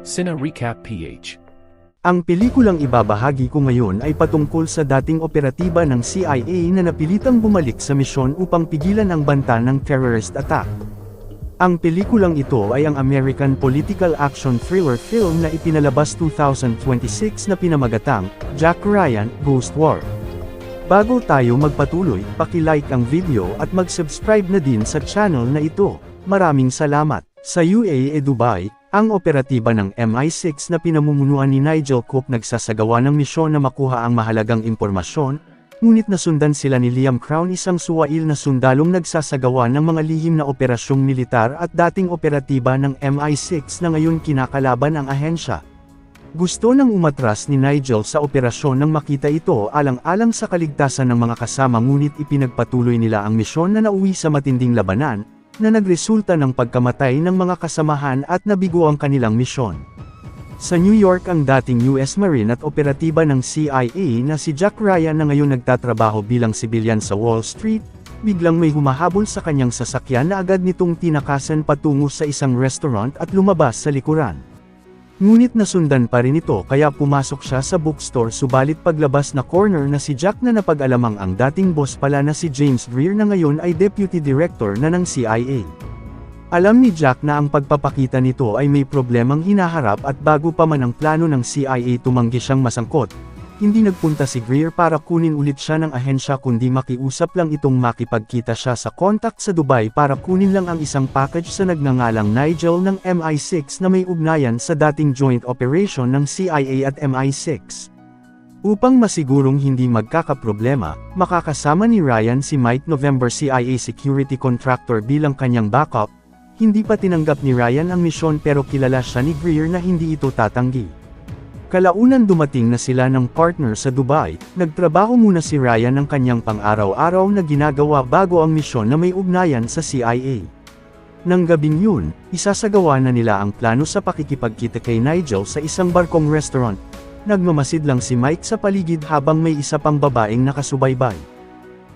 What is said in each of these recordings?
Cine Recap PH. Ang pelikulang ibabahagi ko ngayon ay patungkol sa dating operatiba ng CIA na napilitang bumalik sa misyon upang pigilan ang banta ng terrorist attack. Ang pelikulang ito ay ang American political action thriller film na ipinalabas 2026 na pinamagatang Jack Ryan, Ghost War. Bago tayo magpatuloy, paki-like ang video at mag-subscribe na din sa channel na ito. Maraming salamat. Sa UAE, Dubai, ang operatiba ng MI6 na pinamumunuan ni Nigel Cook nagsasagawa ng misyon na makuha ang mahalagang impormasyon, ngunit nasundan sila ni Liam Crown, isang suwail na sundalong nagsasagawa ng mga lihim na operasyong militar at dating operatiba ng MI6 na ngayon kinakalaban ang ahensya. Gusto nang umatras ni Nigel sa operasyon nang makita ito alang-alang sa kaligtasan ng mga kasama, ngunit ipinagpatuloy nila ang misyon na nauwi sa matinding labanan, na nagresulta ng pagkamatay ng mga kasamahan at nabigo ang kanilang misyon. Sa New York, ang dating US Marine at operatiba ng CIA na si Jack Ryan na ngayon nagtatrabaho bilang sibilyan sa Wall Street, biglang may humahabol sa kanyang sasakyan na agad nitong tinakasan patungo sa isang restaurant at lumabas sa likuran. Ngunit nasundan pa rin ito kaya pumasok siya sa bookstore, subalit paglabas na corner na si Jack na napag-alamang ang dating boss pala na si James Greer na ngayon ay deputy director na ng CIA. Alam ni Jack na ang pagpapakita nito ay may problemang hinaharap at bago pa man ang plano ng CIA tumanggi siyang masangkot. Hindi nagpunta si Greer para kunin ulit siya ng ahensya, kundi makiusap lang itong makipagkita siya sa contact sa Dubai para kunin lang ang isang package sa nagngangalang Nigel ng MI6 na may ugnayan sa dating joint operation ng CIA at MI6. Upang masigurong hindi magkakaproblema, makakasama ni Ryan si Mike November, CIA security contractor, bilang kanyang backup. Hindi pa tinanggap ni Ryan ang misyon pero kilala siya ni Greer na hindi ito tatanggi. Kalaunan dumating na sila ng partner sa Dubai, nagtrabaho muna si Ryan ng kanyang pang-araw-araw na ginagawa bago ang misyon na may ugnayan sa CIA. Nang gabing yun, isasagawa na nila ang plano sa pakikipagkita kay Nigel sa isang barkong restaurant. Nagmamasid lang si Mike sa paligid habang may isa pang babaeng nakasubaybay.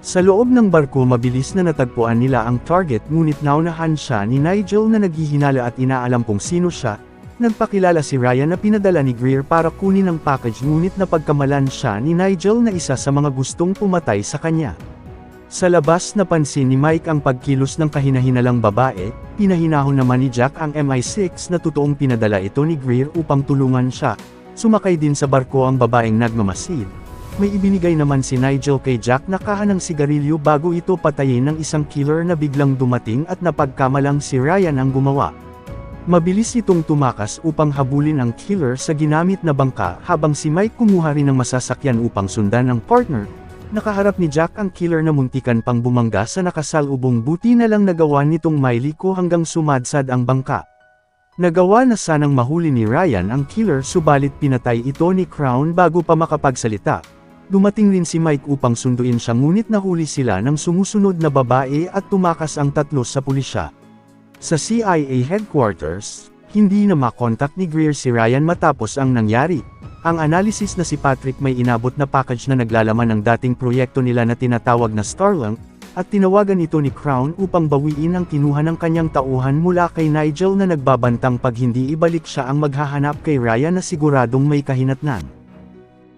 Sa loob ng barko mabilis na natagpuan nila ang target, ngunit naunahan siya ni Nigel na naghihinala at inaalam kung sino siya. Nagpakilala si Ryan na pinadala ni Greer para kunin ang package, ngunit napagkamalan siya ni Nigel na isa sa mga gustong pumatay sa kanya. Sa labas napansin ni Mike ang pagkilos ng kahinahinalang babae, pinahinahon naman ni Jack ang MI6 na totoong pinadala ito ni Greer upang tulungan siya. Sumakay din sa barko ang babaeng nagmamasid. May ibinigay naman si Nigel kay Jack na kaha ng sigarilyo bago ito patayin ng isang killer na biglang dumating at napagkamalang si Ryan ang gumawa. Mabilis itong tumakas upang habulin ang killer sa ginamit na bangka, habang si Mike kumuha rin ng masasakyan upang sundan ng partner. Nakaharap ni Jack ang killer na muntikan pang bumangga sa nakasalubong, buti na lang nagawa nitong mailiko hanggang sumadsad ang bangka. Nagawa na sanang mahuli ni Ryan ang killer, subalit pinatay ito ni Crown bago pa makapagsalita. Dumating rin si Mike upang sunduin siya, ngunit nahuli sila ng sumusunod na babae at tumakas ang tatlo sa pulisya. Sa CIA headquarters, hindi na makontak ni Greer si Ryan matapos ang nangyari. Ang analysis na si Patrick may inabot na package na naglalaman ng dating proyekto nila na tinatawag na Starlink, at tinawagan ito ni Crown upang bawiin ang kinuha ng kanyang tauhan mula kay Nigel na nagbabantang pag hindi ibalik siya ang maghahanap kay Ryan na siguradong may kahinatnan.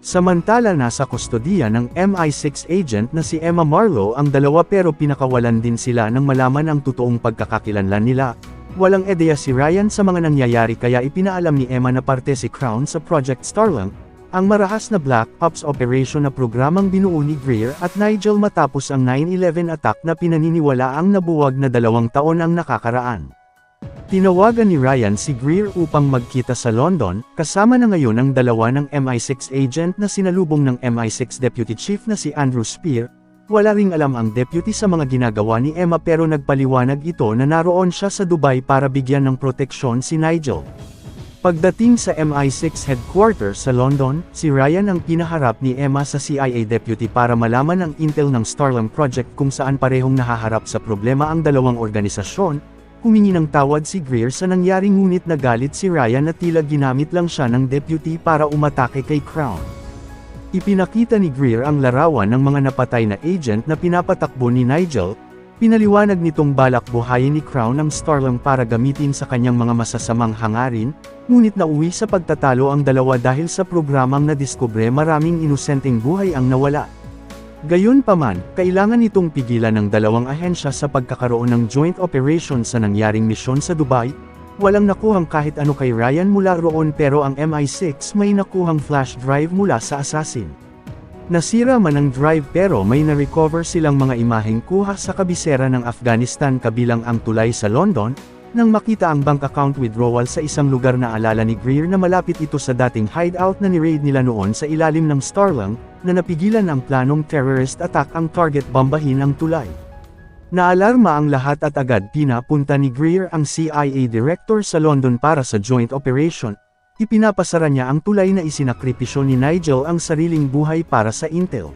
Samantala nasa kustodiya ng MI6 agent na si Emma Marlowe ang dalawa, pero pinakawalan din sila nang malaman ang totoong pagkakakilanlan nila. Walang ideya si Ryan sa mga nangyayari kaya ipinaalam ni Emma na parte si Crown sa Project Starlink, ang marahas na Black Ops operation na programang binuo ni Greer at Nigel matapos ang 9/11 attack na pinaniniwalaang nabuwag na 2 taon ang nakakaraan. Tinawagan ni Ryan si Greer upang magkita sa London, kasama na ngayon ang dalawa ng MI6 agent na sinalubong ng MI6 Deputy Chief na si Andrew Spear. Wala ring alam ang deputy sa mga ginagawa ni Emma, pero nagpaliwanag ito na naroon siya sa Dubai para bigyan ng proteksyon si Nigel. Pagdating sa MI6 headquarters sa London, si Ryan ang pinaharap ni Emma sa CIA deputy para malaman ang intel ng Starlink project, kung saan parehong nahaharap sa problema ang dalawang organisasyon. Humingi ng tawad si Greer sa nangyari, ngunit nagalit si Ryan na tila ginamit lang siya ng deputy para umatake kay Crown. Ipinakita ni Greer ang larawan ng mga napatay na agent na pinapatakbo ni Nigel. Pinaliwanag nitong balak buhayin ni Crown ang Starlung para gamitin sa kanyang mga masasamang hangarin, ngunit nauwi sa pagtatalo ang dalawa dahil sa programang nadiskubre maraming inosenteng buhay ang nawala. Gayunpaman, kailangan itong pigilan ng dalawang ahensya sa pagkakaroon ng joint operation sa nangyaring misyon sa Dubai. Walang nakuhang kahit ano kay Ryan mula roon pero ang MI6 may nakuhang flash drive mula sa assassin. Nasira man ang drive pero may na-recover silang mga imaheng kuha sa kabisera ng Afghanistan kabilang ang tulay sa London, nang makita ang bank account withdrawal sa isang lugar na alala ni Greer na malapit ito sa dating hideout na ni-raid nila noon sa ilalim ng Starlung, na napigilan ang planong terrorist attack ang target bombahin ang tulay. Naalarma ang lahat at agad pinapunta ni Greer ang CIA director sa London para sa joint operation. Ipinapasara niya ang tulay na isinakripisyo ni Nigel ang sariling buhay para sa intel.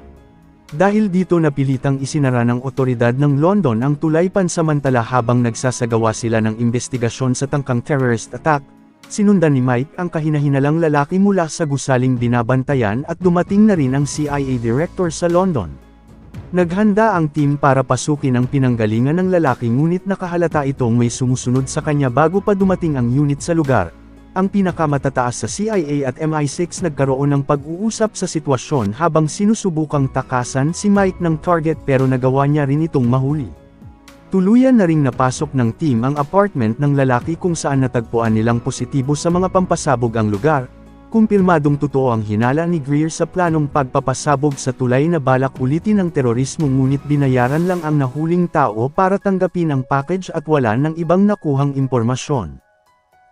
Dahil dito napilitang isinara ng otoridad ng London ang tulay pansamantala habang nagsasagawa sila ng investigasyon sa tangkang terrorist attack. Sinundan ni Mike ang kahinahinalang lalaki mula sa gusaling binabantayan at dumating na rin ang CIA director sa London. Naghanda ang team para pasukin ang pinanggalingan ng lalaki ngunit nakahalata itong may sumusunod sa kanya bago pa dumating ang unit sa lugar. Ang pinakamatataas sa CIA at MI6 nagkaroon ng pag-uusap sa sitwasyon habang sinusubukang takasan si Mike ng target pero nagawa niya rin itong mahuli. Tuluyan na ring napasok ng team ang apartment ng lalaki kung saan natagpuan nilang positibo sa mga pampasabog ang lugar. Kumpirmadong totoo ang hinala ni Greer sa planong pagpapasabog sa tulay na balak ulitin ng terorismo ngunit binayaran lang ang nahuling tao para tanggapin ang package at wala ng ibang nakuhang impormasyon.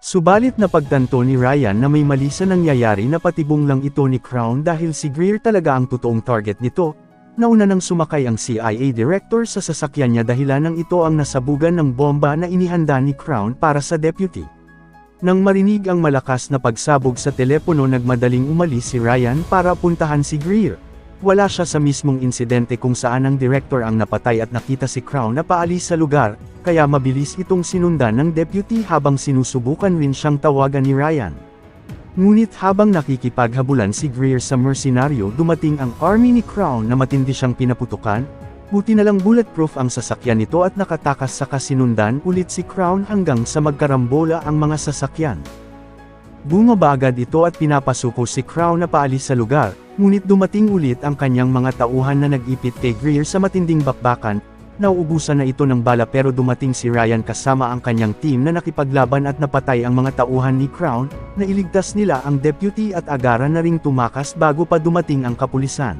Subalit napagtanto ni Ryan na may mali sa nangyayari na patibong lang ito ni Crown dahil si Greer talaga ang totoong target nito. Nauna nang sumakay ang CIA director sa sasakyan niya dahilan ng ito ang nasabugan ng bomba na inihanda ni Crown para sa deputy. Nang marinig ang malakas na pagsabog sa telepono nagmadaling umalis si Ryan para puntahan si Greer. Wala siya sa mismong insidente kung saan ang director ang napatay at nakita si Crown na paalis sa lugar, kaya mabilis itong sinundan ng deputy habang sinusubukan rin siyang tawagan ni Ryan. Ngunit habang nakikipaghabulan si Greer sa mercenaryo dumating ang army ni Crown na matindi siyang pinaputukan, buti na lang bulletproof ang sasakyan nito at nakatakas sa kasinundan ulit si Crown hanggang sa magkarambola ang mga sasakyan. Bumaba agad ito at pinapasuko si Crown na paalis sa lugar, ngunit dumating ulit ang kanyang mga tauhan na nag-ipit kay Greer sa matinding bakbakan. Nauubusan na ito ng bala pero dumating si Ryan kasama ang kanyang team na nakipaglaban at napatay ang mga tauhan ni Crown, na iligtas nila ang deputy at agaran na ring tumakas bago pa dumating ang kapulisan.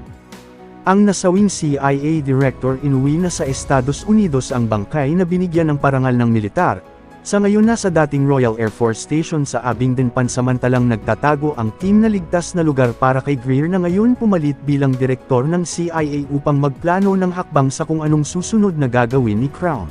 Ang nasawing CIA director inuwi na sa Estados Unidos ang bangkay na binigyan ng parangal ng militar. Sa ngayon nasa dating Royal Air Force Station sa Abingdon pansamantalang nagtatago ang team na ligtas na lugar para kay Greer na ngayon pumalit bilang direktor ng CIA upang magplano ng hakbang sa kung anong susunod na gagawin ni Crown.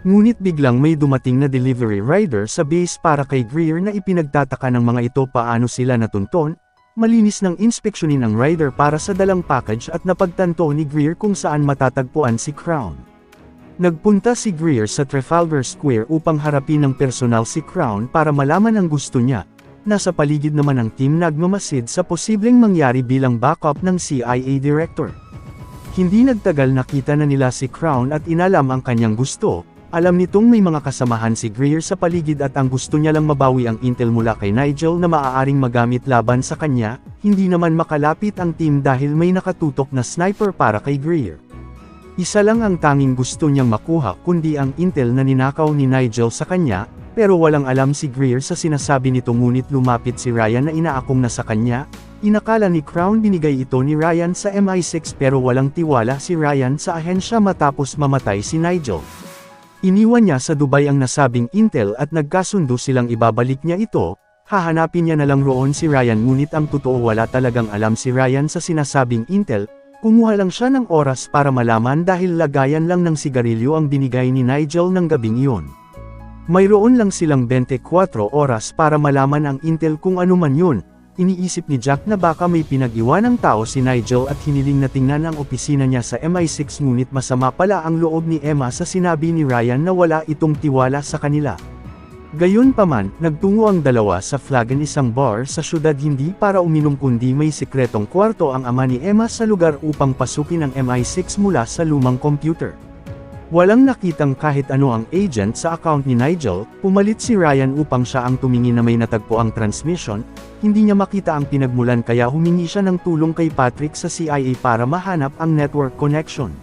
Ngunit biglang may dumating na delivery rider sa base para kay Greer na ipinagtataka ng mga ito paano sila natunton. Malinis ng inspeksyonin ang rider para sa dalang package at napagtanto ni Greer kung saan matatagpuan si Crown. Nagpunta si Greer sa Trafalgar Square upang harapin ng personal si Crown para malaman ang gusto niya. Nasa paligid naman ang team nagmamasid sa posibleng mangyari bilang backup ng CIA director. Hindi nagtagal nakita na nila si Crown at inalam ang kanyang gusto. Alam nitong may mga kasamahan si Greer sa paligid at ang gusto niya lang mabawi ang intel mula kay Nigel na maaaring magamit laban sa kanya, hindi naman makalapit ang team dahil may nakatutok na sniper para kay Greer. Isa lang ang tanging gusto niyang makuha kundi ang intel na ninakaw ni Nigel sa kanya, pero walang alam si Greer sa sinasabi nito ngunit lumapit si Ryan na inaakong na sa kanya. Inakala ni Crown binigay ito ni Ryan sa MI6 pero walang tiwala si Ryan sa ahensya matapos mamatay si Nigel. Iniwan niya sa Dubai ang nasabing intel at nagkasundo silang ibabalik niya ito. Hahanapin niya na lang roon si Ryan ngunit ang totoo wala talagang alam si Ryan sa sinasabing intel. Kumuha lang siya ng oras para malaman dahil lagayan lang ng sigarilyo ang binigay ni Nigel ng gabing iyon. Mayroon lang silang 24 oras para malaman ang intel kung ano man yun. Iniisip ni Jack na baka may pinag-iwanang tao si Nigel at hiniling na tingnan ang opisina niya sa MI6 ngunit masama pala ang loob ni Emma sa sinabi ni Ryan na wala itong tiwala sa kanila. Gayunpaman, nagtungo ang dalawa sa Flagon isang bar sa syudad hindi para uminom kundi may sikretong kwarto ang ama ni Emma sa lugar upang pasukin ang MI6 mula sa lumang computer. Walang nakitang kahit ano ang agent sa account ni Nigel, pumalit si Ryan upang siya ang tumingin na may natagpo ang transmission, hindi niya makita ang pinagmulan kaya humingi siya ng tulong kay Patrick sa CIA para mahanap ang network connection.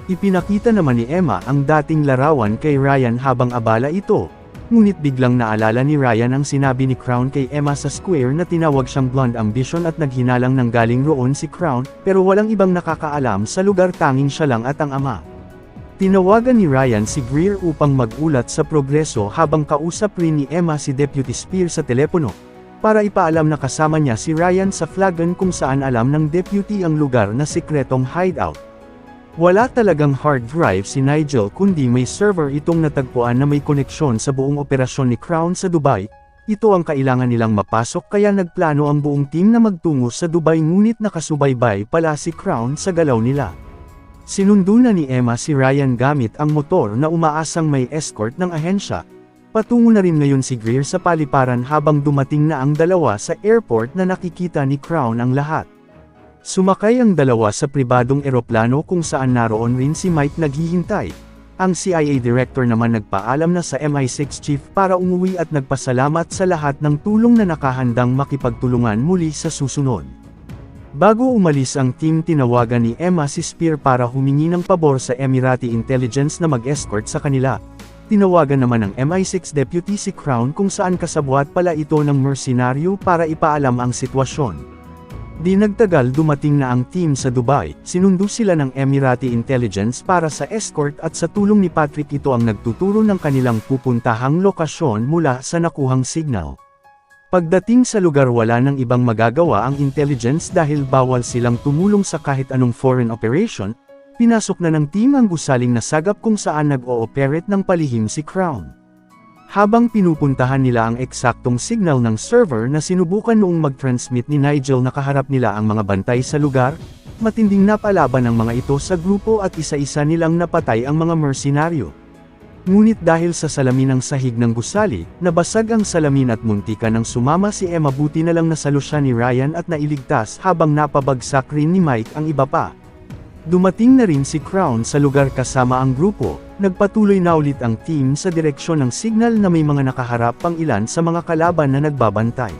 Ipinakita naman ni Emma ang dating larawan kay Ryan habang abala ito. Ngunit biglang naalala ni Ryan ang sinabi ni Crown kay Emma sa square na tinawag siyang blonde ambition at naghinalang ng galing roon si Crown, pero walang ibang nakakaalam sa lugar tanging siya lang at ang ama. Tinawagan ni Ryan si Greer upang magulat sa progreso habang kausap rin ni Emma si Deputy Spear sa telepono, para ipaalam na kasama niya si Ryan sa Flagon kung saan alam ng deputy ang lugar na sikretong hideout. Wala talagang hard drive si Nigel kundi may server itong natagpuan na may koneksyon sa buong operasyon ni Crown sa Dubai. Ito ang kailangan nilang mapasok kaya nagplano ang buong team na magtungo sa Dubai ngunit nakasubaybay pala si Crown sa galaw nila. Sinundo na ni Emma si Ryan gamit ang motor na umaasang may escort ng ahensya. Patungo na rin ngayon si Greer sa paliparan habang dumating na ang dalawa sa airport na nakikita ni Crown ang lahat. Sumakay ang dalawa sa pribadong eroplano kung saan naroon rin si Mike naghihintay. Ang CIA director naman nagpaalam na sa MI6 chief para umuwi at nagpasalamat sa lahat ng tulong na nakahandang makipagtulungan muli sa susunod. Bago umalis ang team tinawagan ni Emma si Spear para humingi ng pabor sa Emirati Intelligence na mag-escort sa kanila. Tinawagan naman ng MI6 deputy si Crown kung saan kasabwat pala ito ng mercenaryo para ipaalam ang sitwasyon. Di nagtagal dumating na ang team sa Dubai, sinundo sila ng Emirati Intelligence para sa escort at sa tulong ni Patrick ito ang nagtuturo ng kanilang pupuntahang lokasyon mula sa nakuhang signal. Pagdating sa lugar wala nang ibang magagawa ang intelligence dahil bawal silang tumulong sa kahit anong foreign operation, pinasok na ng team ang gusaling na sagap kung saan nag-ooperate ng palihim si Crown. Habang pinupuntahan nila ang eksaktong signal ng server na sinubukan noong mag-transmit ni Nigel nakaharap nila ang mga bantay sa lugar, matinding napalaban ang mga ito sa grupo at isa-isa nilang napatay ang mga mercenaryo. Ngunit dahil sa salamin ng sahig ng gusali, nabasag ang salamin at muntika nang sumama si Emma buti na lang nasalo siya ni Ryan at nailigtas habang napabagsak rin ni Mike ang iba pa. Dumating na rin si Crown sa lugar kasama ang grupo, nagpatuloy na ulit ang team sa direksyon ng signal na may mga nakaharap pang ilan sa mga kalaban na nagbabantay.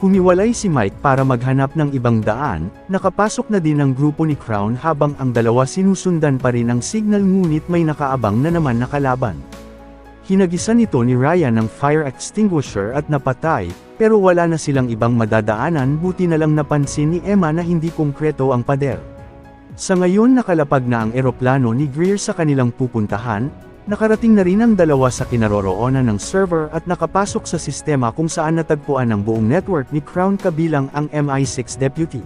Humiwalay si Mike para maghanap ng ibang daan, nakapasok na din ang grupo ni Crown habang ang dalawa sinusundan pa rin ang signal ngunit may nakaabang na naman na kalaban. Hinagisan ito ni Ryan ng fire extinguisher at napatay, pero wala na silang ibang madadaanan buti na lang napansin ni Emma na hindi konkreto ang pader. Sa ngayon nakalapag na ang eroplano ni Greer sa kanilang pupuntahan, nakarating na rin ang dalawa sa kinaroroonan ng server at nakapasok sa sistema kung saan natagpuan ang buong network ni Crown kabilang ang MI6 deputy.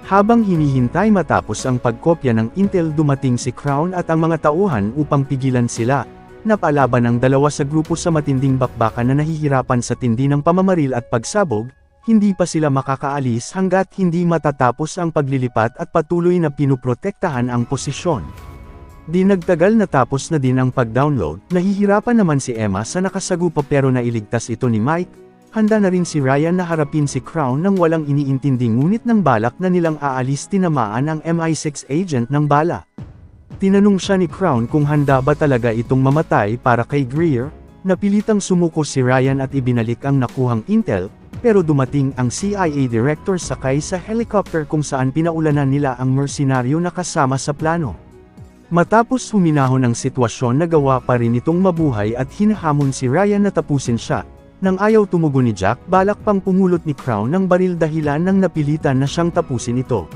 Habang hinihintay matapos ang pagkopya ng intel dumating si Crown at ang mga tauhan upang pigilan sila, napalaban ang dalawa sa grupo sa matinding bakbakan na nahihirapan sa tindi ng pamamaril at pagsabog. Hindi pa sila makakaalis hanggat hindi matatapos ang paglilipat at patuloy na pinuprotektahan ang posisyon. Di nagtagal natapos na din ang pag-download, nahihirapan naman si Emma sa nakasagupa pero nailigtas ito ni Mike, handa na rin si Ryan na harapin si Crown nang walang iniintindi ngunit ng balak na nilang aalis tinamaan ang MI6 agent ng bala. Tinanong siya ni Crown kung handa ba talaga itong mamatay para kay Greer, napilitang sumuko si Ryan at ibinalik ang nakuhang intel, pero dumating ang CIA director sakay sa helicopter kung saan pinaulanan nila ang mercenaryo na kasama sa plano. Matapos huminahon ang sitwasyon nagawa pa rin itong mabuhay at hinahamon si Ryan na tapusin siya. Nang ayaw tumugon ni Jack balak pang pumulot ni Crown ng baril dahilan nang napilitan na siyang tapusin ito.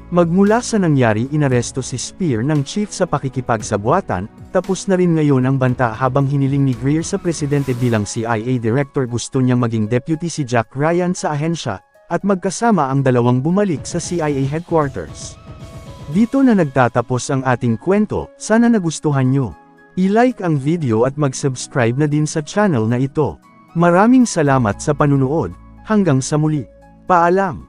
Magmula sa nangyari inaresto si Spear ng chief sa pakikipagsabwatan, tapos na rin ngayon ang banta habang hiniling ni Greer sa presidente bilang CIA director gusto niyang maging deputy si Jack Ryan sa ahensya, at magkasama ang dalawang bumalik sa CIA headquarters. Dito na nagtatapos ang ating kwento, sana nagustuhan nyo. I-like ang video at mag-subscribe na din sa channel na ito. Maraming salamat sa panunood, hanggang sa muli. Paalam!